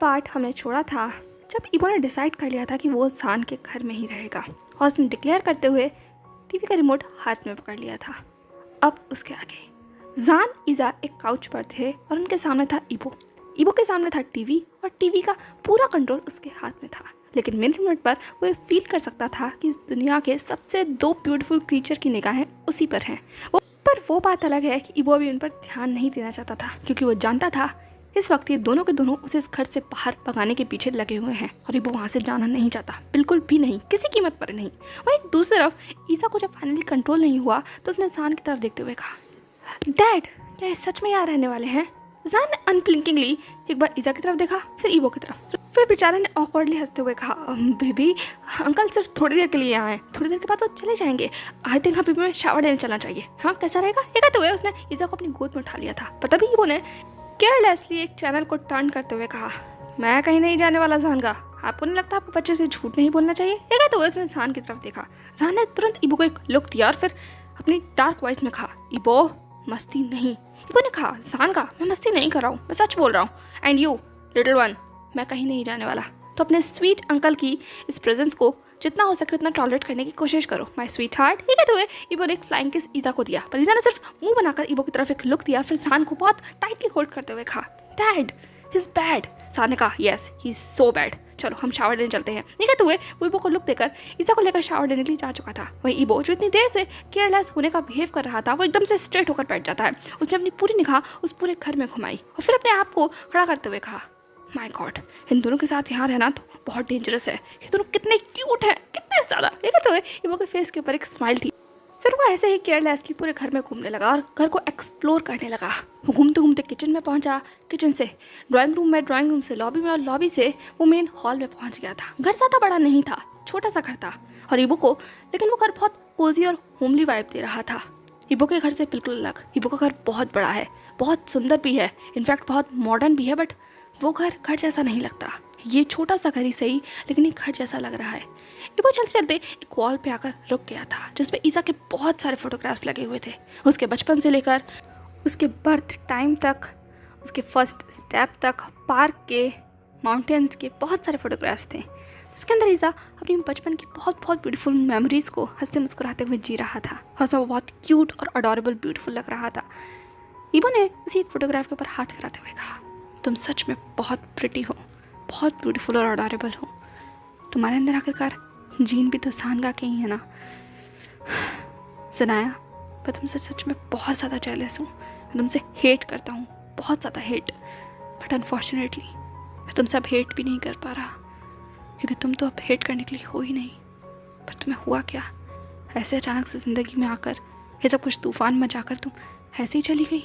Part हमने छोड़ा था जब ईबो ने डिसाइड कर लिया था कि वो ज़ान के घर में ही रहेगा और उसने डिक्लेयर करते हुए टीवी का रिमोट हाथ में पकड़ लिया था। अब उसके आगे ज़ान ईज़ा एक काउच पर थे और उनके सामने था ईबो। ईबो के सामने था टीवी और टीवी का पूरा कंट्रोल उसके हाथ में था। लेकिन मिनट मिनट पर वो ये फील कर सकता था कि इस दुनिया के सबसे दो ब्यूटीफुल क्रीचर की निगाहें उसी पर हैं। वो बात अलग है कि ईबो अभी उन पर ध्यान नहीं देना चाहता था, क्योंकि वो जानता था इस वक्त ये दोनों के दोनों उसे इस घर से बाहर भगाने के पीछे लगे हुए हैं और ईबो वहाँ से जाना नहीं चाहता, बिल्कुल भी नहीं, किसी कीमत पर नहीं। वहीं दूसरी तरफ ईसा को जब फाइनली कंट्रोल नहीं हुआ तो उसने ज़ान की तरफ देखते हुए कहा, डैड क्या ये सच में यहाँ रहने वाले हैं? ज़ान ने अनब्लिंकिंगली एक बार ईसा की तरफ देखा, फिर ईबो की तरफ, फिर बेचारे ने ऑकवर्डली हंसते हुए कहा, बेबी अंकल सिर्फ थोड़ी देर के लिए यहाँ आए, थोड़ी देर के बाद वो चले जाएंगे। आई थिंक हाँ बेबी में शावर लेने चलना चाहिए। हाँ कैसा रहेगा? ये कहते हुए उसने ईसा को अपनी गोद में उठा लिया था। पर तभी ईबो ने केयरलेसली एक चैनल को टर्न करते हुए कहा, मैं कहीं नहीं जाने वाला ज़ान का, आपको नहीं लगता आपको बच्चे से झूठ नहीं बोलना चाहिए? ये कहते हुए उसने ज़ान की तरफ देखा। ज़ान ने तुरंत ईबो को एक लुक दिया और फिर अपनी डार्क वॉइस में कहा, ईबो मस्ती नहीं। ईबो ने कहा, ज़ान का मैं मस्ती नहीं कर रहा हूँ, मैं सच बोल रहा हूँ। एंड यू लिटिल वन, मैं कहीं नहीं जाने वाला। तो अपने स्वीट अंकल की इस प्रेजेंस को जितना हो सके उतना टॉलरेट करने की कोशिश करो, माय स्वीट हार्ट। ये कहते हुए ईबो ने एक फ्लाइंग किस ईसा को दिया, पर ईसा ने सिर्फ मुंह बनाकर ईबो की तरफ एक लुक दिया, फिर ज़ान को बहुत टाइटली होल्ड करते हुए कहा, डैड ही इज बैड। ज़ान ने कहा, yes he is so bad, चलो हम शावर लेने चलते हैं। ये कहते हुए वो ईबो को लुक देकर ईसा को लेकर शावर लेने के लिए जा चुका था। वहीं ईबो जो इतनी देर से केयरलेस होने का बिहेव कर रहा था, वो एकदम से स्ट्रेट होकर बैठ जाता है। उसने अपनी पूरी निगाह उस पूरे घर में घुमाई और फिर अपने आप को खड़ा करते हुए कहा, माय गॉड इन दोनों के साथ यहाँ रहना तो बहुत डेंजरस है। ये दोनों कितने क्यूट हैं, कितने ज़्यादा। ये कहते हुए ईबो के फेस के ऊपर एक स्माइल थी। फिर वो ऐसे ही केयरलेसली पूरे घर में घूमने लगा और घर को एक्सप्लोर करने लगा। वो घूमते घूमते किचन में पहुंचा, किचन से ड्राइंग रूम में, ड्राइंग रूम से लॉबी में और लॉबी से वो मेन हॉल में पहुंच गया था। घर ज़्यादा बड़ा नहीं था, छोटा सा घर था और ईबो को, लेकिन वो घर बहुत कोजी और होमली वाइब दे रहा था। ईबो के घर से बिल्कुल अलग। ईबो का घर बहुत बड़ा है, बहुत सुंदर भी है, इनफैक्ट बहुत मॉडर्न भी है, बट वो घर घर जैसा नहीं लगता। ये छोटा सा घर ही सही, लेकिन ये घर जैसा लग रहा है। ईबो चलते चलते एक वॉल पे आकर रुक गया था, जिसपे ईसा के बहुत सारे फोटोग्राफ्स लगे हुए थे। उसके बचपन से लेकर उसके बर्थ टाइम तक, उसके फर्स्ट स्टेप तक, पार्क के, माउंटेन्स के बहुत सारे फोटोग्राफ्स थे। इसके अंदर ईसा अपनी बचपन की बहुत बहुत ब्यूटीफुल मेमोरीज को हंसते मुस्कुराते हुए जी रहा था और उसमें वो बहुत क्यूट और अडोरेबल ब्यूटीफुल लग रहा था। ईबो ने उसी एक फोटोग्राफ के ऊपर हाथ फिराते हुए कहा, तुम सच में बहुत प्रिटी हो, बहुत ब्यूटीफुल और अडोरेबल हो। तुम्हारे अंदर आखिरकार जीन भी तो ज़ान का के ही है ना। सनाया, मैं तुमसे सच में बहुत ज़्यादा जेलस हूँ, मैं तुमसे हेट करता हूँ, बहुत ज़्यादा हेट। बट अनफॉर्चुनेटली मैं तुमसे अब हेट भी नहीं कर पा रहा, क्योंकि तुम तो अब हेट करने के लिए हो ही नहीं। पर तुम्हें हुआ क्या, ऐसे अचानक से ज़िंदगी में आकर ये सब कुछ तूफान मचाकर तुम ऐसे ही चली गई?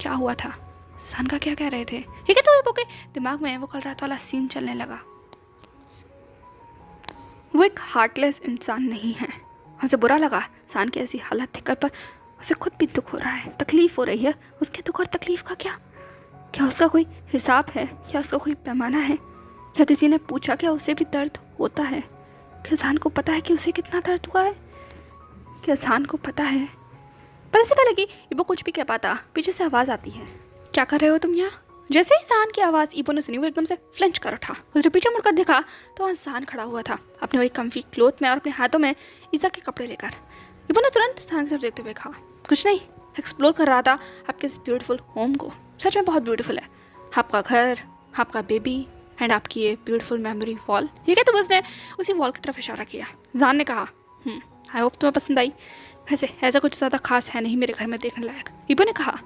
क्या हुआ था? ज़ान का क्या कह रहे थे? ठीक है, तो ईबो के दिमाग में वो कल रात वाला सीन चलने लगा। वो एक हार्टलेस इंसान नहीं है। उसे बुरा लगा ज़ान की ऐसी हालत देखकर, पर उसे खुद भी दुख हो रहा है, तकलीफ हो रही है। उसके दुख और तकलीफ का क्या उसका कोई हिसाब है या उसका कोई पैमाना है? या किसी ने पूछा क्या उसे भी दर्द होता है? क्या ज़ान को पता है कि उसे कितना दर्द हुआ है? क्या ज़ान को पता है? पर इससे पहले कि ईबो कुछ भी कह पाता, पीछे से आवाज़ आती है, क्या कर रहे हो तुम यहाँ? जैसे ही ज़ान की आवाज़ ईबो ने सुनी, वो एकदम से फ्लेंच कर उठा। उसने पीछे मुड़कर देखा तो वहाँ ज़ान खड़ा हुआ था, अपने वही कम्फी क्लोथ में और अपने हाथों में ईसा के कपड़े लेकर। ईबो ने तुरंत ज़ान की तरफ देखते हुए कहा, कुछ नहीं, एक्सप्लोर कर रहा था आपके इस ब्यूटीफुल होम को। सच में बहुत ब्यूटीफुल है, आपका घर, आपका बेबी एंड आपकी ये ब्यूटीफुल मेमोरी वॉल। ठीक है, तो उसने उसी वॉल की तरफ इशारा किया। ज़ान ने कहा, आई होप तुम्हें पसंद आई। वैसे ऐसा कुछ ज़्यादा खास है नहीं मेरे घर में देखने लायक। ईबो ने कहा,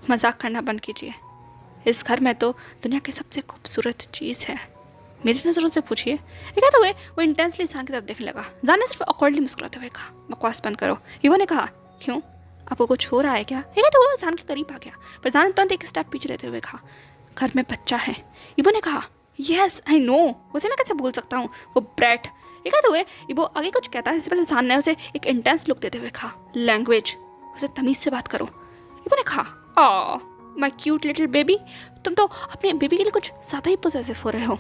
मजाक करना बंद कीजिए, इस घर में तो दुनिया की सबसे खूबसूरत चीज़ है, मेरी नज़रों से पूछिए। ठीक है, तो वो इंटेंसली ज़ान की तरफ देखने लगा। ज़ान ने सिर्फ ऑकवर्डली मुस्कुराते हुए कहा, बकवास बंद करो। ईबो ने कहा, क्यों, आपको कुछ हो रहा है क्या? ठीक है, तो वो ज़ान के करीब आ गया, पर ज़ान ने तुरंत एक स्टेप पीछे लेते हुए कहा, घर में बच्चा है। ईबो ने कहा, यस आई नो, उसे मैं कैसे भूल सकता हूँ, वो ब्रैट। ठीक है, तो ईबो आगे कुछ कहता है, इससे पहले ज़ान ने उसे एक इंटेंस लुक देते हुए कहा, लैंग्वेज, उसे तमीज़ से बात करो। ईबो ने कहा, आ माय क्यूट लिटिल बेबी, तुम तो अपने बेबी के लिए कुछ ज़्यादा ही पोसेसिव हो रहे हो।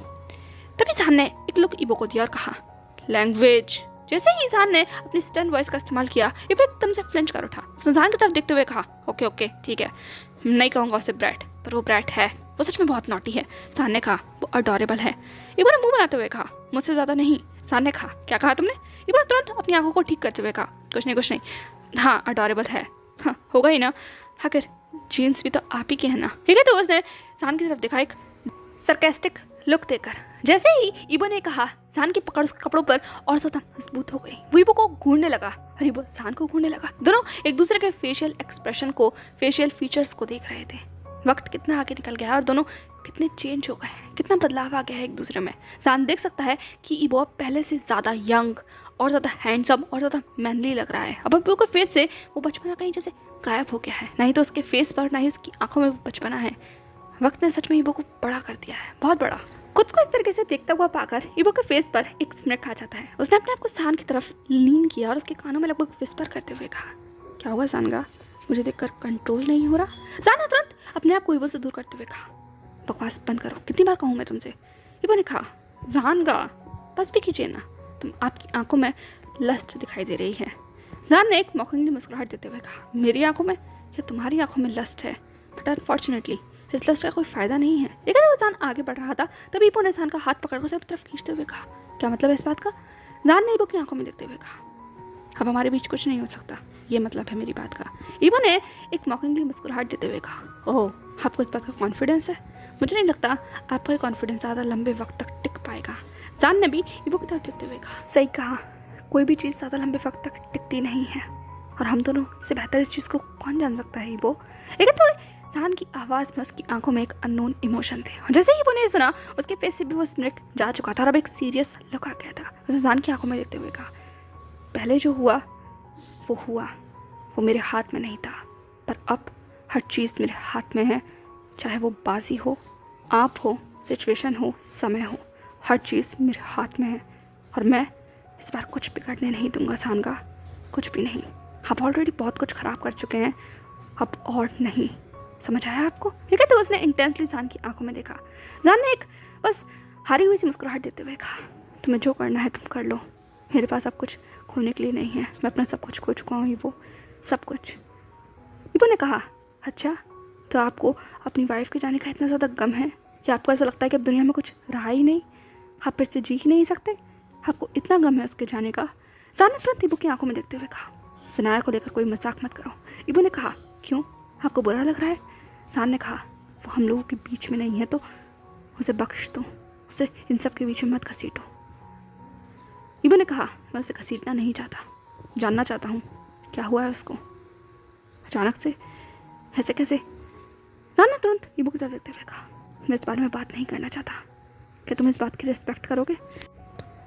तभी ज़ान ने एक लुक ईबो को दिया और कहा, लैंग्वेज। जैसे ही ज़ान ने अपनी स्टर्न वॉइस का इस्तेमाल किया, ईबो एकदम से फ्लिंच कर उठा। ज़ान की तरफ देखते हुए कहा, ओके ओके ठीक है, नहीं कहूँगा उसे ब्रैट, पर वो ब्रैट है। वो सच में बहुत नॉटी है। सान ने कहा, वो अडोरेबल है। इबो ने मुंह बनाते हुए कहा, मुझसे ज़्यादा नहीं। सान ने कहा, क्या कहा तुमने? इबो ने तुरंत अपनी आंखों को ठीक करते हुए कहा, कुछ नहीं। हाँ अडोरेबल है। हाँ होगा ही ना, आखिर जीन्स भी तो आप ही के हैं ना। ठीक है, तो उसने सान की तरफ देखा एक सरकास्टिक लुक देकर। जैसे ही इबो ने कहा, सान की पकड़ उसके कपड़ों पर और ज़्यादा मजबूत हो गई। वो इबो को घूरने लगा और इबो सान को घूरने लगा। दोनों एक दूसरे के फेशियल एक्सप्रेशन को, फेशियल फीचर्स को देख रहे थे। वक्त कितना आगे निकल गया और दोनों कितने चेंज हो गए हैं, कितना बदलाव आ गया है एक दूसरे में। सान देख सकता है कि इबो पहले से ज़्यादा यंग और ज़्यादा हैंडसम और ज़्यादा मैनली लग रहा है। अब इबो के फेस से वो बचपना कहीं जैसे गायब हो गया है। ना ही तो उसके फेस पर, ना ही उसकी आंखों में वो बचपना है। वक्त ने सच में इबो को बड़ा कर दिया है, बहुत बड़ा। खुद को इस तरीके से देखता हुआ पाकर इबो के फेस पर एक स्मिक आ जाता है। उसने अपने आप को सान की तरफ लीन किया और उसके कानों में लगभग विस्पर करते हुए कहा, क्या हुआ सानगा, मुझे देखकर कंट्रोल नहीं हो रहा? सान ने तुरंत अपने आप को इबो से दूर करते हुए कहा, बकवास बंद करो, कितनी बार कहूँ मैं तुमसे? इबो ने कहा, जानगा बस भी कीजिए ना, तुम आपकी आंखों में लस्ट दिखाई दे रही है। जान ने एक मॉकिंगली मुस्कुराहट देते हुए कहा, मेरी आंखों में या तुम्हारी आंखों में लस्ट है, बट अनफॉर्चुनेटली इस लस्ट का कोई फायदा नहीं है। लेकिन वो जान आगे बढ़ रहा था तभी इबो ने जान का हाथ पकड़ उसे अपनी तरफ खींचते हुए कहा, क्या मतलब है इस बात का? जान ने इबो की आंखों में देखते हुए कहा, अब हमारे बीच कुछ नहीं हो सकता, ये मतलब है मेरी बात का। इबो ने एक मॉकिंगली मुस्कुराहट देते हुए कहा, ओह आपको इस बात का कॉन्फिडेंस है? मुझे नहीं लगता आपका ये कॉन्फिडेंस ज़्यादा लंबे वक्त तक टिक पाएगा। जान ने भी इबो की तरफ देखते हुए कहा, सही कहा, कोई भी चीज़ ज़्यादा लंबे वक्त तक टिकती नहीं है और हम दोनों से बेहतर इस चीज़ को कौन जान सकता है इबो। लेकिन तो जान की आवाज़ में उसकी आंखों में एक अननोन इमोशन थे और जैसे ही इबो ने सुना उसके फेस से भी वो स्मिक जा चुका था और अब एक सीरियस लुक आ गया था। उसे जान की आंखों में देखते हुए कहा, पहले जो हुआ वो मेरे हाथ में नहीं था, पर अब हर चीज़ मेरे हाथ में है, चाहे वो बाजी हो, आप हो, सिचुएशन हो, समय हो, हर चीज़ मेरे हाथ में है और मैं इस बार कुछ बिगड़ने नहीं दूंगा सानगा, कुछ भी नहीं। आप ऑलरेडी बहुत कुछ ख़राब कर चुके हैं, अब और नहीं, समझ आया आपको? ठीक है, तो उसने इंटेंसली जान की आंखों में देखा। जान ने एक बस हारी हुई सी मुस्कुराहट देते हुए कहा, तुम्हें जो करना है तुम कर लो, मेरे पास अब कुछ खोने के लिए नहीं है, मैं अपना सब कुछ खो चुका हूँ इबो, सब कुछ। इबो ने कहा, अच्छा तो आपको अपनी वाइफ के जाने का इतना ज़्यादा गम है कि आपको ऐसा लगता है कि अब दुनिया में कुछ रहा ही नहीं, आप फिर से जी ही नहीं सकते, आपको इतना गम है उसके जाने का? जान ने तुरंत इबो की आंखों में देखते हुए कहा, सनाया को लेकर कोई मजाक मत करो। इबो ने कहा, क्यों, आपको बुरा लग रहा है? जान ने कहा, वो हम लोगों के बीच में नहीं है तो उसे बख्श दो, उसे इन सब के बीच में मत घसीटो। इबो ने कहा, मैं उसे घसीटना नहीं चाहता, जानना चाहता हूँ क्या हुआ है उसको अचानक से, ऐसे कैसे? जान ने तुरंत इबो की तरफ देखते हुए कहा, मैं इस बारे में बात नहीं करना चाहता, क्या तुम इस बात की रिस्पेक्ट करोगे?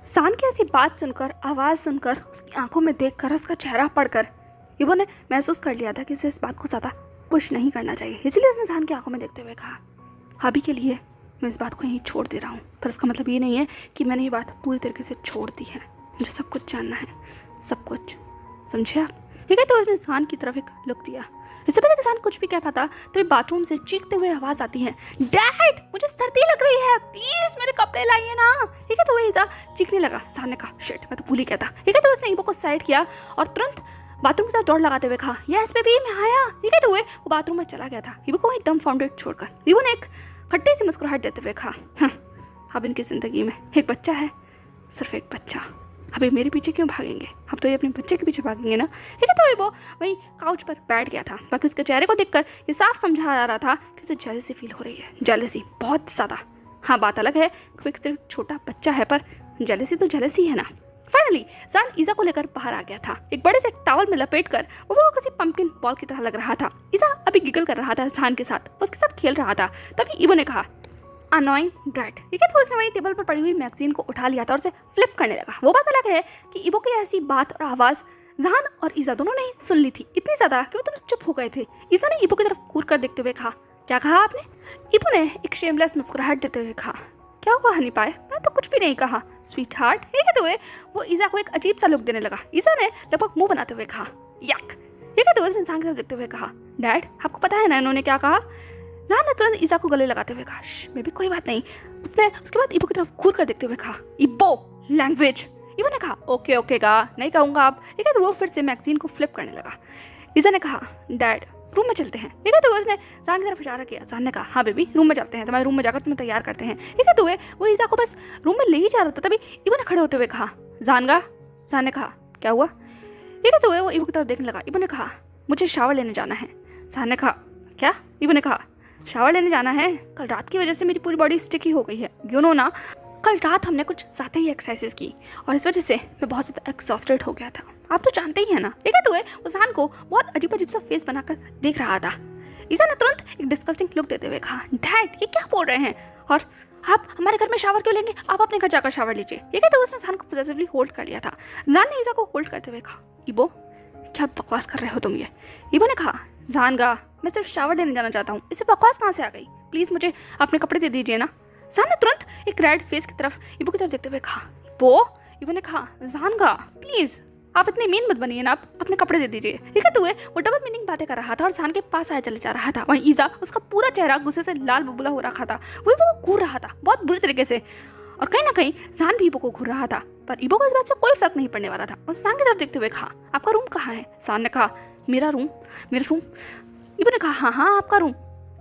सान की ऐसी बात सुनकर, आवाज़ सुनकर, उसकी आंखों में देखकर, उसका चेहरा पढ़कर इबो ने महसूस कर लिया था कि उसे इस बात को ज़्यादा पुश नहीं करना चाहिए। इसलिए उसने सान की आंखों में देखते हुए कहा, अभी के लिए मैं इस बात को यहीं छोड़ दे रहा हूँ, पर इसका मतलब ये नहीं है कि मैंने ये बात पूरी तरीके से छोड़ दी है, मुझे सब कुछ जानना है, सब कुछ, समझे आप? ठीक है, तो उसने सान की तरफ एक लुक दिया। इससे पहले किसान कुछ भी कह पाता तभी बाथरूम से चीखते हुए आवाज़ आती है, डैड मुझे सर्दी लग रही है, प्लीज़ मेरे कपड़े लाइए ना। ठीक है, तो वही ईज़ा चीखने लगा। सान ने कहा, शिट मैं तो भूल ही गया था। ठीक है, तो उसने इबो को साइड किया और तुरंत बाथरूम की तरफ दौड़ लगाते हुए कहा, यस बेबी मैं आया। ठीक है, तो वो बाथरूम में चला गया था इबो को वहीं डम फाउंडेड छोड़कर। इबो ने एक खट्टी सी मुस्कुराहट देते हुए कहा, अब इनकी ज़िंदगी में एक बच्चा है, सिर्फ एक बच्चा, अभी मेरे पीछे क्यों भागेंगे, अब तो ये अपने बच्चे के पीछे भागेंगे ना। ठीक है, तो इबो वहीं काउच पर बैठ गया था। बाकी उसके चेहरे को देखकर ये साफ समझा जा रहा था कि उसे जेलसी फील हो रही है, जेलसी बहुत ज़्यादा। हाँ बात अलग है कि वो सिर्फ छोटा बच्चा है, पर जेलसी तो जेलसी है ना। फाइनली जान ईज़ा को लेकर बाहर आ गया था, एक बड़े से टॉवल में लपेट कर वो किसी पंपकिन बॉल की तरह लग रहा था। ईज़ा अभी गिगल कर रहा था जान के साथ, उसके साथ खेल रहा था। तभी इबो ने कहा, अनोइंग ब्रैट। ठीक है, तो उसने वही टेबल पर पड़ी हुई मैगजीन को उठा लिया था और उसे फ्लिप करने लगा। वो बात अलग है कि इबो की ऐसी बात और आवाज़ जान और ईज़ा दोनों ने सुन ली थी, इतनी ज़्यादा कि वो दोनों चुप हो गए थे। ईज़ा ने इबो की तरफ कूद कर देखते हुए कहा, क्या कहा आपने? इबो ने एक शेमलेस मुस्कुराहट देते हुए कहा, क्या हुआ हनी पाए, मैं तो कुछ भी नहीं कहा स्वीट हार्ट। ठीक है, तो वो ईज़ा को एक अजीब सा लुक देने लगा। ईज़ा ने लगभग मुंह बनाते हुए कहा, यक। ठीक है, तो उस इंसान की तरफ देखते हुए कहा, डैड आपको पता है ना इन्होंने क्या कहा? जान ने तुरंत ईज़ा को गले लगाते हुए कहा, मैं भी कोई बात नहीं। उसने उसके बाद इबो की तरफ घूर कर देखते हुए कहा, इबो लैंग्वेज। इबो ने कहा, ओके का नहीं कहूँगा आप। ठीक है, तो वो फिर से मैगजीन को फ्लिप करने लगा। ईज़ा ने कहा, डैड रूम में चलते हैं। ठीक है, तो उसने जान की तरफ इशारा किया। जान ने कहा हाँ बेबी रूम में चलते हैं, तुम्हारे रूम में जाकर तुम्हें तैयार करते हैं। ठीक है, तो वो ईजा को बस रूम में ले ही जा रहा था, तभी इबो ने खड़े होते हुए कहा जान ने कहा क्या हुआ। ठीक है, तो वो इबो की तरफ देखने लगा। इबो ने कहा मुझे शावर लेने जाना है। जान ने कहा क्या। इबो ने कहा शावर लेने जाना है, कल रात की वजह से मेरी पूरी बॉडी स्टिकी हो गई है, यू नो ना, कल रात हमने कुछ ज़्यादा ही एक्सरसाइज की और इस वजह से मैं बहुत ज़्यादा एक्सॉस्टेड हो गया था, आप तो जानते ही हैं ना। ठीक है, तो वो जान को बहुत अजीब अजीब सा फेस बनाकर देख रहा था। ईजा ने तुरंत एक डिस्कस्टिंग लुक देते हुए कहा डैड ये क्या बोल रहे हैं, और आप हमारे घर में शावर क्यों लेंगे, आप अपने घर जाकर शावर लीजिए। ठीक है, तो उसने जान को पॉजिटिवली होल्ड कर लिया था। जान ने ईजा को होल्ड करते हुए कहा इबो क्या बकवास कर रहे हो तुम ये। इबो ने कहा जान मैं सिर्फ शावर लेने जाना चाहता हूँ, इससे बकवास कहाँ से आ गई, प्लीज़ मुझे अपने कपड़े दे दीजिए ना। जान ने तुरंत एक रेड फेस की तरफ इबो की तरफ देखते हुए कहा इबो ने कहा जान प्लीज़ आप इतने मीन मत बनिए ना, आप अपने कपड़े दे दीजिए। ठीक है, तो वो डबल मीनिंग बातें कर रहा था और जान के पास आया चले जा रहा था। वहीं ईजा उसका पूरा चेहरा गुस्से से लाल बबूला हो रखा था, वो इबो को घूर रहा था बहुत बुरी तरीके से, और कहीं ना कहीं जान भी इबो को घूर रहा था, पर इबो को इस बात से कोई फर्क नहीं पड़ने वाला था। उस जान की तरफ देखते हुए कहा आपका रूम कहाँ है। जान ने कहा मेरा रूम। इबो ने कहा हाँ आपका रूम,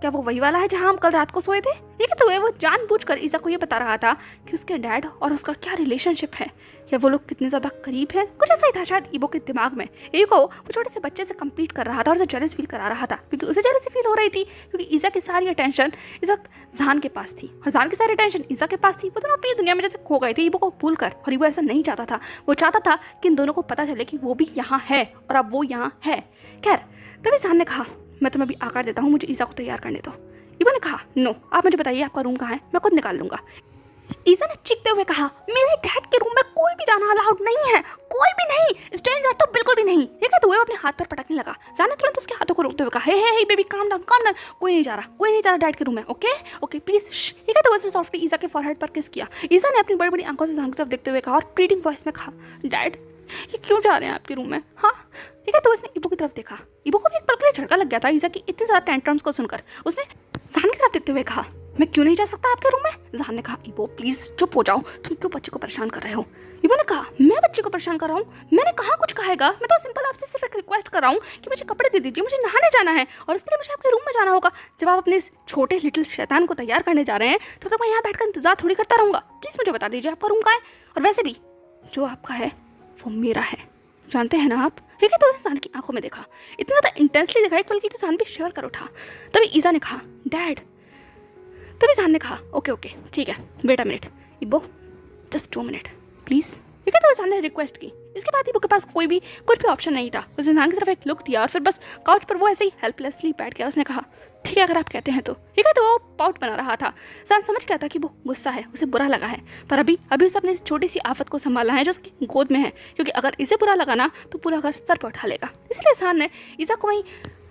क्या वो वही वाला है जहाँ हम कल रात को सोए थे। ठीक है, तो वो जानबूझकर ईजा को ये बता रहा था कि उसके डैड और उसका क्या रिलेशनशिप है, या वो लोग कितने ज़्यादा करीब हैं, कुछ ऐसा ही था शायद इबो के दिमाग में। इबो को वो छोटे से बच्चे से कंप्लीट कर रहा था और उसे जेलस फील करा रहा था, क्योंकि उसे जेलसी फील हो रही थी क्योंकि ईजा की सारी अटेंशन इस वक्त जान के पास थी और जान की सारी अटेंशन ईजा के पास थी। वो दोनों अपनी दुनिया में जैसे खो गए थे इबो को भूल कर, और इबो ऐसा नहीं चाहता था। वो चाहता था कि इन दोनों को पता चले कि वो भी यहाँ है और अब वो यहाँ है। खैर, तभी जान ने कहा मैं तुम्हें अभी आकार देता हूँ, मुझे ईजा को तैयार करने दो। इबो ने कहा नो, आप मुझे बताइए आपका रूम कहाँ है, मैं खुद निकाल लूंगा। ईजा ने चीखते हुए कहा मेरे डैड के रूम में कोई भी जाना अलाउड नहीं है, कोई भी नहीं, स्ट्रेंजर तो बिल्कुल भी नहीं। ठीक है, तो वो अपने हाथ पर पटकने लगा। जान ने तुरंत उसके हाथों को रोकते हुए कहा हे बेबी काम डाउन, कोई नहीं जा रहा डैड के रूम में, ओके प्लीज। ठीक है, तो उसने सॉफ्टली ईजा के फॉरहेड पर किस किया। ईजा ने अपनी बड़ी बड़ी आंखों से जान की तरफ देखते हुए कहा और प्लीडिंग वॉइस में कहा डैड ये क्यों जा रहे हैं आपके रूम में। हाँ, ठीक है, तो उसने इबो की तरफ देखा। इबो को भी एक पल के लिए झटका लग गया था ईजा की इतनी ज़्यादा टेंट्रम्स को सुनकर। उसने जान की तरफ देखते हुए कहा मैं क्यों नहीं जा सकता आपके रूम में। जान ने कहा इबो प्लीज चुप हो जाओ, तुम क्यों बच्चे को परेशान कर रहे हो। इबो ने कहा मैं बच्चे को परेशान कर रहा हूँ, मैंने कहाँ कुछ कहेगा, मैं तो सिंपल आपसे सिर्फ एक रिक्वेस्ट कर रहा हूँ कि मुझे कपड़े दे दीजिए, मुझे नहाने जाना है और इसके लिए मुझे आपके रूम में जाना होगा। जब आप अपने इस छोटे लिटिल शैतान को तैयार करने जा रहे हैं तो तब मैं यहाँ बैठकर इंतजार थोड़ी करता रहूँगा, प्लीज़ मुझे बता दीजिए आपका रूम कहाँ है। और वैसे भी जो आपका है वो मेरा है, जानते हैं ना आप। ठीक है, तो उसे जान की आंखों में देखा, इतना ज़्यादा इंटेंसली देखा एक पल के लिए जान भी शिवर कर उठा। तभी ईजा ने कहा डैड। तभी जान ने कहा ओके ठीक है, वेट अ मिनट इबो, जस्ट 2 मिनट प्लीज़। ठीक है, तो जान ने रिक्वेस्ट की। इसके बाद इबो के पास कुछ भी ऑप्शन नहीं था। उसने जान की तरफ एक लुक दिया और फिर बस काउच पर वो ऐसे ही हेल्पलेसली बैठ गया। उसने कहा ठीक है अगर आप कहते हैं तो। ठीक है, तो वो पाउट बना रहा था। जान समझ गया था कि वो गुस्सा है, उसे बुरा लगा है, पर अभी उसे अपनी छोटी सी आफत को संभालना है जो उसकी गोद में है, क्योंकि अगर इसे बुरा लगा ना तो पूरा घर सर पर उठा लेगा। इसलिए जान ने ईजा को वहीं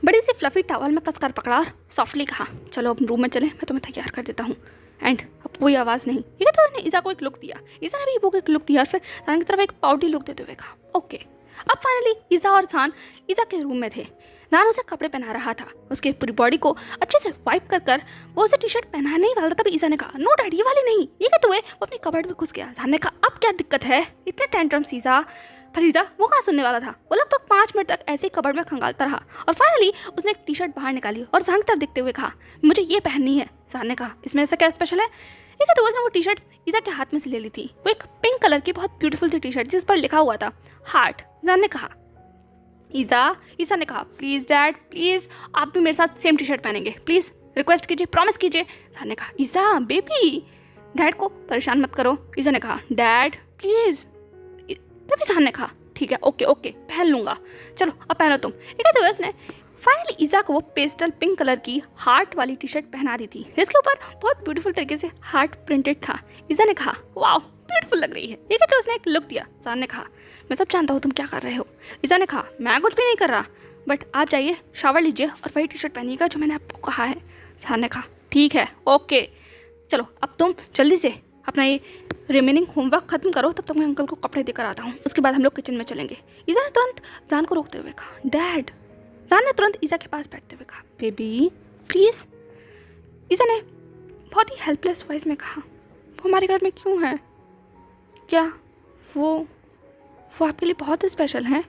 बड़ी सी फ्लफी टॉवल में कसकर पकड़ा और सॉफ्टली कहा चलो अब रूम में चले, मैं तुम्हें तैयार कर देता हूँ। एंड अब कोई आवाज़ नहीं। ठीक है, तो उसने ईजा को एक लुक दिया। ईजा ने भी इबो को एक लुक दिया और फिर जान की तरफ एक पाउटी लुक देते हुए कहा ओके। अब फाइनली ईजा और जान ईजा के रूम में थे। जान उसे कपड़े पहना रहा था, उसके पूरी बॉडी को अच्छे से वाइप कर वो उसे टी शर्ट पहनाने ही वाला था। तभी ईजा ने कहा नो डैड ये वाली नहीं। ठीक है, तो वो अपनी कबर्ड में घुस गया। जान ने कहा अब क्या दिक्कत है, इतने टेंट्रम्स ईजा। पर ईजा वो कहाँ सुनने वाला था, वो लगभग 5 मिनट तक ऐसे ही कबर्ड में खंगालता रहा और फाइनली उसने एक टी शर्ट बाहर निकाली और जान की तरफ देखते हुए कहा मुझे ये पहननी है। जान ने कहा इसमें ऐसा क्या स्पेशल है। ठीक है, तो उसने वो टी शर्ट ईजा के हाथ में से ले ली थी। वो एक पिंक कलर की बहुत ब्यूटीफुल सी टी शर्ट जिस पर लिखा हुआ था हार्ट। जान ने कहा ईजा ने कहा प्लीज़ डैड प्लीज़ आप भी मेरे साथ सेम टी शर्ट पहनेंगे, प्लीज़ रिक्वेस्ट कीजिए, प्रॉमिस कीजिए। जान ने कहा ईजा बेबी डैड को परेशान मत करो। ईजा ने कहा डैड प्लीज़। तभी जान ने कहा ठीक है ओके पहन लूँगा, चलो अब पहनो तुम। ठीक है, तो उसने फाइनली ईजा को वो पेस्टल पिंक कलर की हार्ट वाली टी शर्ट पहना दी थी जिसके ऊपर बहुत ब्यूटीफुल तरीके से हार्ट प्रिंटेड था। ईजा ने कहा वाह ब्यूटीफुल लग रही है। ठीक है, तो उसने एक लुक दिया। जान ने कहा मैं सब जानता हूँ तुम क्या कर रहे हो। ईजा ने कहा मैं कुछ भी नहीं कर रहा, बट आप जाइए शावर लीजिए और वही टी शर्ट पहनिएगा जो मैंने आपको कहा है। जान ने कहा ठीक है ओके, चलो अब तुम जल्दी से अपना ये रिमेनिंग होमवर्क खत्म करो, तब तक मैं अंकल को कपड़े देकर आता हूँ, उसके बाद हम लोग किचन में चलेंगे। ईजा ने तुरंत जान को रोकते हुए कहा डैड। जान ने तुरंत ईजा के पास बैठते हुए कहा बेबी प्लीज़। ईजा ने बहुत ही हेल्पलेस वॉइस में कहा वो हमारे घर में क्यों है, क्या वो आपके लिए बहुत स्पेशल है।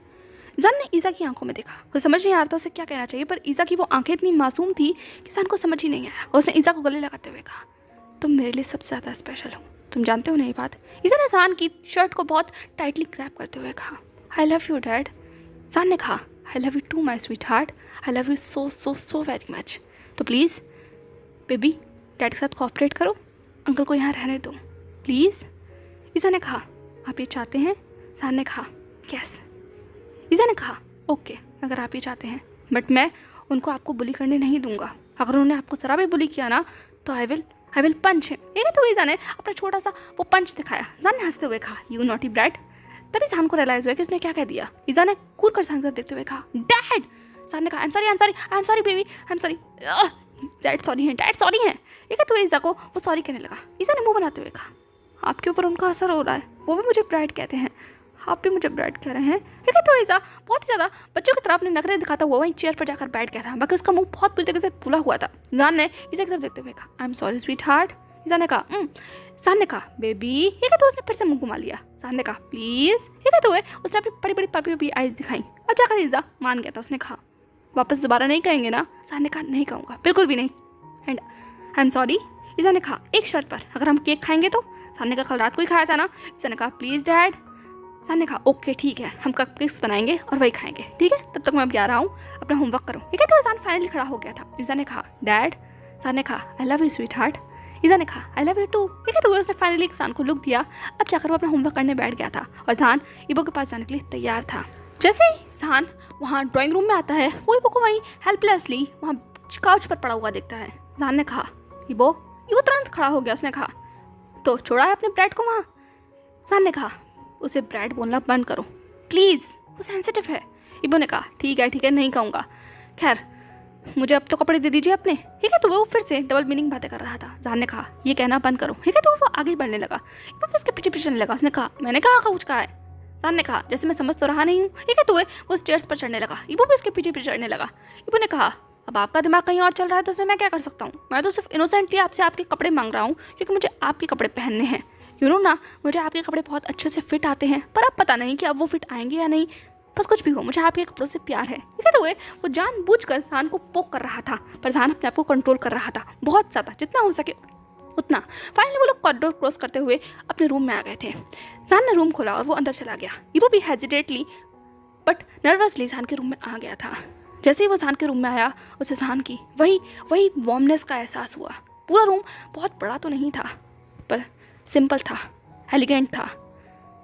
जान ने ईज़ा की आंखों में देखा। वो समझ नहीं आ रहा था उसे क्या कहना चाहिए, पर ईज़ा की वो आंखें इतनी मासूम थी कि जान को समझ ही नहीं आया। उसने ईज़ा को गले लगाते हुए कहा, तुम मेरे लिए सबसे ज़्यादा स्पेशल हो, तुम जानते हो ना ये बात। ईज़ा ने जान की शर्ट को बहुत टाइटली ग्रैब करते हुए कहा, आई लव यू डैड। जान ने कहा, I love you too my sweetheart, I love you so so so very much. तो प्लीज़ बेबी डैड के साथ कोऑपरेट करो, अंकल को यहाँ रहने दो प्लीज़। ईज़ा ने कहा, आप ये चाहते हैं? जान ने कहा, यस। ईज़ा ने कहा, ओके अगर आप ये चाहते हैं, बट मैं उनको आपको बुली करने नहीं दूंगा। अगर उन्होंने आपको ज़रा भी बुली किया ना तो आई विल पंच हिम। ठीक है, तो ईज़ा ने अपना छोटा सा वो पंच दिखाया। जान ने हंसते हुए कहा, यू नॉटी ब्रैट। तभी जान को रियलाइज़ हुआ कि उसने क्या कह दिया। ईज़ा ने कूद कर जान को देखते हुए कहा, डैड। जान ने कहा, I am sorry baby, I am sorry. Dad sorry है, डैड सॉरी है। ठीक है, तो ईज़ा को वो सॉरी कहने लगा। ईज़ा ने मुँह बनाते हुए कहा, आपके ऊपर उनका असर हो रहा है, वो भी मुझे ब्राइट कहते हैं, आप भी मुझे ब्राइट कह रहे हैं। ठीक है, तो ईज़ा बहुत ही ज़्यादा बच्चों की तरह अपने नखरे दिखाता हुआ वहीं चेयर पर जाकर बैठ गया था। बाकी उसका मुंह बहुत बुरी तरीके से फूला हुआ था। जान ने ईज़ा की तरफ देखते हुए कहा, I am sorry sweetheart. Isa ने कहा, जान ने कहा, बेबी। ठीक है, तो उसने फिर से मुंह घुमा लिया। जान ने कहा, प्लीज़। ठीक है, तो उसने अपनी बड़ी बड़ी पपी आइज दिखाई। अब जाकर ईज़ा मान गया था। उसने कहा, वापस दोबारा नहीं कहेंगे ना? जान ने कहा, नहीं कहूँगा, बिल्कुल भी नहीं, एंड आई एम सॉरी। ईज़ा ने कहा, एक शर्त पर, अगर हम केक खाएंगे तो? जान ने कहा, कल रात को ही खाया था ना। ईज़ा ने कहा, प्लीज़ डैड। जान ने कहा, ओके ठीक है, हम कपकेक्स बनाएंगे और वही खाएंगे। ठीक है, तब तक मैं अब आ रहा हूँ, अपना होमवर्क करूँ। ठीक है, तो जान फाइनली खड़ा हो गया था। ईज़ा ने कहा, डैड। जान ने कहा, I love you sweetheart. Isa ने कहा, आई लव यू टू। ठीक है, तो उसने फाइनली जान को लुक दिया। अब जाकर वो अपना होमवर्क करने बैठ गया था और जान ईबो के पास जाने के लिए तैयार था। जैसे ही जान वहाँ ड्राइंग रूम में आता है, वो ईबो को वहीं हेल्पलेसली वहाँ काउच पर पड़ा हुआ देखता है। जान ने कहा, ईबो। ईबो तुरंत खड़ा हो गया। उसने कहा, तो छोड़ा है अपने ब्रैड को वहाँ? जान ने कहा, उसे ब्रैड बोलना बंद करो प्लीज़, वो सेंसिटिव है। ईबो ने कहा, ठीक है नहीं कहूँगा, खैर मुझे अब तो कपड़े दे दीजिए अपने। ठीक है, तो वो फिर से डबल मीनिंग बातें कर रहा था। जान ने कहा, ये कहना बंद करो। ठीक है, तो वो आगे बढ़ने लगा। ईबो उसके पीछे पीछे चलने लगा। उसने कहा, मैंने कहा कुछ कहा है? जान ने कहा, जैसे मैं समझ तो रहा नहीं हूँ। ठीक है, तो वो स्टेयर्स पर चढ़ने लगा। ईबो भी उसके पीछे पीछे चढ़ने लगा। ईबो ने कहा, अब आपका दिमाग कहीं और चल रहा है तो उसमें मैं क्या कर सकता हूँ? मैं तो सिर्फ इनोसेंटली आपसे आपके कपड़े मांग रहा हूँ क्योंकि मुझे आपके कपड़े पहनने हैं। यू नो ना, मुझे आपके कपड़े बहुत अच्छे से फिट आते हैं, पर अब पता नहीं कि अब वो फिट आएंगे या नहीं। बस कुछ भी हो, मुझे आपके कपड़ों से प्यार है। ठीक है, तो वो जानबूझकर जान को पोक कर रहा था, पर जान अपने आप को कंट्रोल कर रहा था बहुत ज़्यादा, जितना हो सके उतना। फाइनली वो लोग कॉरिडोर क्रॉस करते हुए अपने रूम में आ गए थे। जान ने रूम खोला और वो अंदर चला गया। वो भी हेजिटेटली बट नर्वसली जान के रूम में आ गया था। जैसे ही वो जान के रूम में आया, उसे जान की वही वार्मनेस का एहसास हुआ। पूरा रूम बहुत बड़ा तो नहीं था, पर सिंपल था, एलिगेंट था,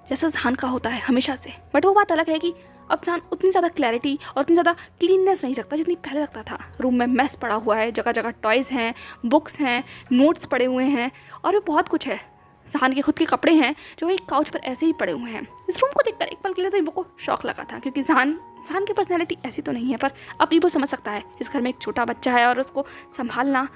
जैसा जान का होता है हमेशा से। बट वो बात अलग है कि अब जान उतनी ज़्यादा क्लैरिटी और उतनी ज़्यादा क्लीननेस नहीं रखता जितनी पहले रखता था। रूम में मेस पड़ा हुआ है, जगह जगह टॉयज़ हैं, बुक्स हैं, नोट्स पड़े हुए हैं और भी बहुत कुछ है। जान के खुद के कपड़े हैं जो वही काउच पर ऐसे ही पड़े हुए हैं। इस रूम को देखकर एक पल के लिए तो ईबो को शौक लगा था, क्योंकि जान की पर्सनैलिटी ऐसी तो नहीं है, पर अब ईबो समझ सकता है इस घर में एक छोटा बच्चा है और उसको संभालना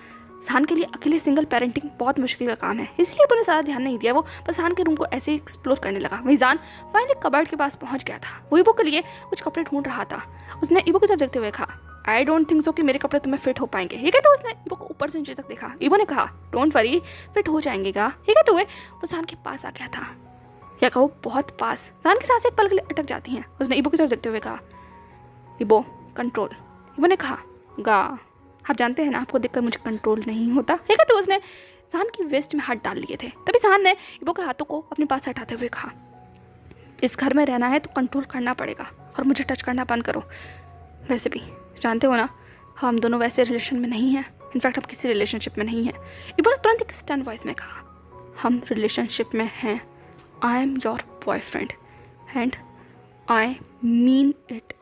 जान के लिए अकेले सिंगल पेरेंटिंग बहुत मुश्किल का काम है। इसलिए ईबो ने ज़्यादा ध्यान नहीं दिया। वो बस जान के रूम को ऐसे ही एक्सप्लोर करने लगा। वही जान फाइनली कबर्ड के पास पहुंच गया था। वो ईबो के लिए कुछ कपड़े ढूंढ रहा था। उसने ईबो की तरफ देखते हुए कहा, आई डोंट थिंक सो कि मेरे कपड़े तुम्हें फिट हो पाएंगे। ठीक है, तो उसने ईबो को ऊपर से नीचे तक देखा। ईबो ने कहा, डोंट वरी, फिट हो जाएंगेगा। ठीक है, तो वो जान के पास आ गया था, या कहो बहुत पास। जान की सांसें एक पल के लिए अटक जाती हैं। उसने ईबो की तरफ देखते हुए कहा, ईबो कंट्रोल। ईबो ने कहा, गा, आप जानते हैं ना आपको देखकर मुझे कंट्रोल नहीं होता। ठीक है, तो उसने जान की वेस्ट में हाथ डाल लिए थे। तभी जान ने ईबो के हाथों को अपने पास हटाते हुए कहा, इस घर में रहना है तो कंट्रोल करना पड़ेगा और मुझे टच करना बंद करो। वैसे भी जानते हो ना, हम दोनों वैसे रिलेशन में नहीं हैं। इनफैक्ट हम किसी रिलेशनशिप में नहीं हैं। ईबो ने तुरंत एक स्टन वॉइस में कहा, हम रिलेशनशिप में हैं। I am your boyfriend and I mean it.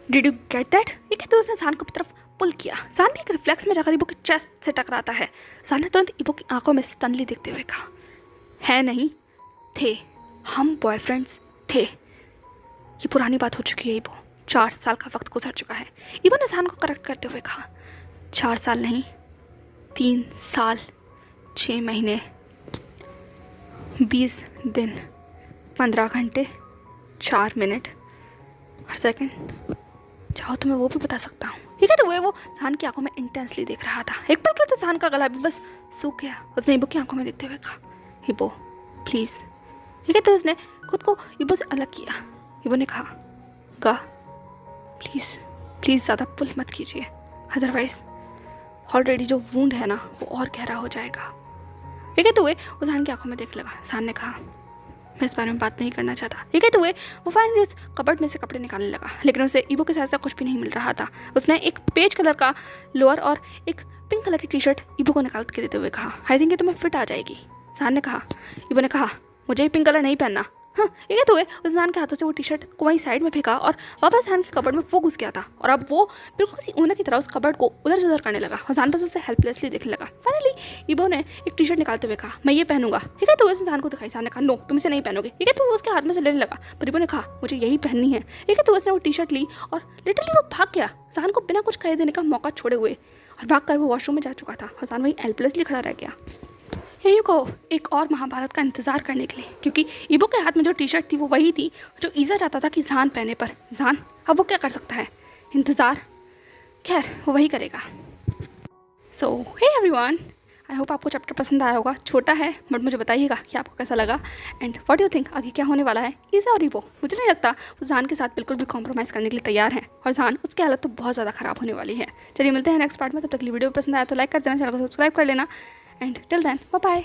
Did you get that? ठीक है, तो उसने जान को तरफ पुल किया। जान भी एक रिफ्लेक्स में जाकर ईबो के चेस्ट से टकराता है। जान ने तुरंत ईबो की आंखों में स्टनली देखते हुए कहा, है नहीं, थे, हम बॉयफ्रेंड्स थे। ये पुरानी बात हो चुकी है ईबो, 4 साल का वक्त गुजर चुका है। ईबो ने जान को करेक्ट करते हुए कहा, 4 साल नहीं, 3 साल 6 महीने 20 दिन 15 घंटे 4 मिनट और सेकंड। चाहो तो मैं वो भी बता सकता हूँ। ठीक है, तो वो जान की आंखों में इंटेंसली देख रहा था। एक पल के लिए तो जान का गला भी बस सूख गया। उसने ईबो की आंखों में देखते हुए कहा, ईबो प्लीज़। ठीक है, तो उसने खुद को ईबो से अलग किया। ईबो ने कहा, प्लीज़ प्लीज़ ज़्यादा पुल मत कीजिए, अदरवाइज़ ऑलरेडी जो वूंड है ना वो और गहरा हो जाएगा। ये कहते हुए वो जान की आंखों में देख लगा। जान ने कहा, मैं इस बारे में बात नहीं करना चाहता। ये कहते हुए वो फाइनली उस कबर्ड में से कपड़े निकालने लगा, लेकिन उसे ईवो के साथ कुछ भी नहीं मिल रहा था। उसने एक पेज कलर का लोअर और एक पिंक कलर की टी शर्ट ईवो को निकाल के देते हुए कहा, आई थिंक ये तुम्हें फिट आ जाएगी। जान ने कहा। ईवो ने कहा, मुझे पिंक कलर नहीं पहनना। हाँ, ये कहते हुए उस जान के हाथों से वो टी शर्ट को वहीं साइड में फेंका और वापस जान के कबर्ड में वो घुस गया था। और अब वो बिल्कुल किसी ऊना की तरह उस कबर्ड को उधर से उधर करने लगा और जान बस उसे हेल्पलेसली देखने लगा। फाइनली ईवो ने एक टी शर्ट निकालते हुए कहा, मैं ये पहनूंगा। ये कहते हुए उस जान को दिखाई। जान ने कहा, नो तुम इसे नहीं पहनोगे। ये कहते हुए उसके हाथ में से लेने लगा, पर ईवो ने कहा, मुझे यही पहननी है। ये कहते हुए उसने वो टी शर्ट ली और लिटरली वो भाग गया, जान को बिना कुछ कहे देने का मौका छोड़े हुए। और भागकर वो वॉशरूम में जा चुका था और जान वहीं हेल्पलेसली खड़ा रह गया। यही कहो एक और महाभारत का इंतजार करने के लिए, क्योंकि ईवो के हाथ में जो टी शर्ट थी वो वही थी जो ईज़ा चाहता था कि जान पहने, पर जान अब वो क्या कर सकता है, इंतज़ार। खैर वो वही करेगा। सो हे एवरीवन, आई होप आपको चैप्टर पसंद आया होगा। छोटा है बट मुझे बताइएगा कि आपको कैसा लगा एंड व्हाट यू थिंक आगे क्या होने वाला है। ईज़ा और ईवो मुझे नहीं लगता वो जान के साथ बिल्कुल भी कॉम्प्रोमाइज़ करने के लिए तैयार हैं और जान उसकी हालत तो बहुत ज़्यादा ख़राब होने वाली है। चलिए मिलते हैं नेक्स्ट पार्ट में, तब तक वीडियो पसंद आया तो लाइक कर देना, चैनल को सब्सक्राइब कर लेना and till then bye bye.